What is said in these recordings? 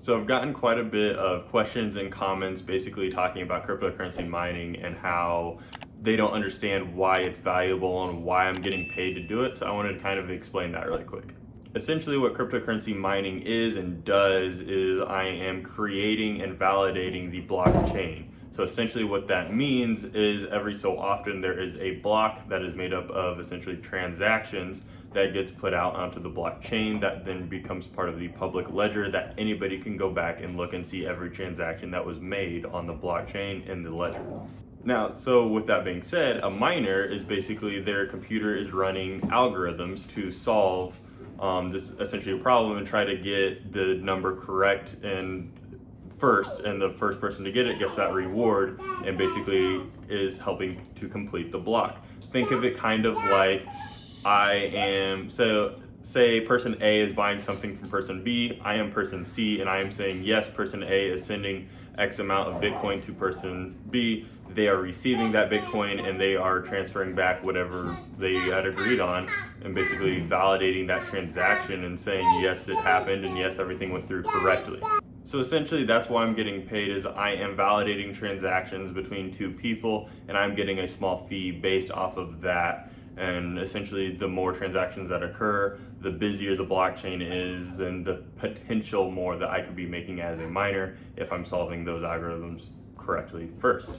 So I've gotten quite a bit of questions and comments basically talking about cryptocurrency mining and how they don't understand why it's valuable and why I'm getting paid to do it. So I wanted to kind of explain that really quick. Essentially what cryptocurrency mining is and does is I am creating and validating the blockchain. So essentially what that means is every so often there is a block that is made up of essentially transactions that gets put out onto the blockchain that then becomes part of the public ledger that anybody can go back and look and see every transaction that was made on the blockchain in the ledger. Now, so with that being said, a miner is basically their computer is running algorithms to solve this essentially a problem and try to get the number correct and the first person to get it gets that reward and basically is helping to complete the block. Think of it kind of like say person A is buying something from person B, I am person C, and I am saying yes, person A is sending X amount of Bitcoin to person B. They are receiving that Bitcoin and they are transferring back whatever they had agreed on and basically validating that transaction and saying yes, it happened and yes, everything went through correctly. So essentially that's why I'm getting paid is I am validating transactions between two people and I'm getting a small fee based off of that. And essentially the more transactions that occur, the busier the blockchain is and the potential more that I could be making as a miner if I'm solving those algorithms correctly first.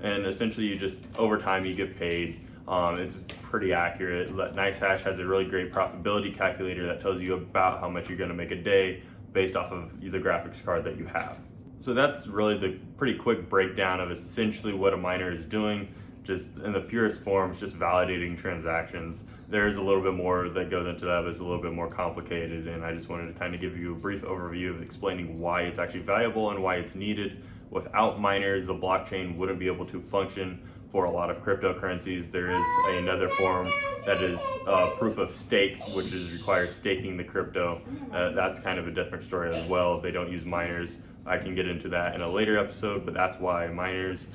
And essentially you just, over time you get paid. It's pretty accurate. NiceHash has a really great profitability calculator that tells you about how much you're gonna make a day based off of the graphics card that you have. So that's really the pretty quick breakdown of essentially what a miner is doing. Just in the purest form, it's just validating transactions. There's a little bit more that goes into that, but it's a little bit more complicated, and I just wanted to kind of give you a brief overview of explaining why it's actually valuable and why it's needed. Without miners, the blockchain wouldn't be able to function for a lot of cryptocurrencies. There is another form that is proof of stake, which requires staking the crypto. That's kind of a different story as well. They don't use miners. I can get into that in a later episode, but that's why miners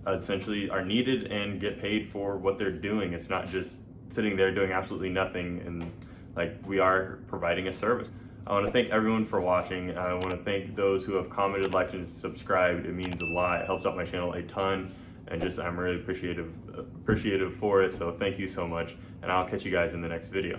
essentially are needed and get paid for what they're doing. It's not just sitting there doing absolutely nothing, and like we are providing a service. I want to thank everyone for watching. I want to thank those who have commented, liked, and subscribed. It means a lot. It helps out my channel a ton, and just I'm really appreciative for it. So thank you so much, and I'll catch you guys in the next video.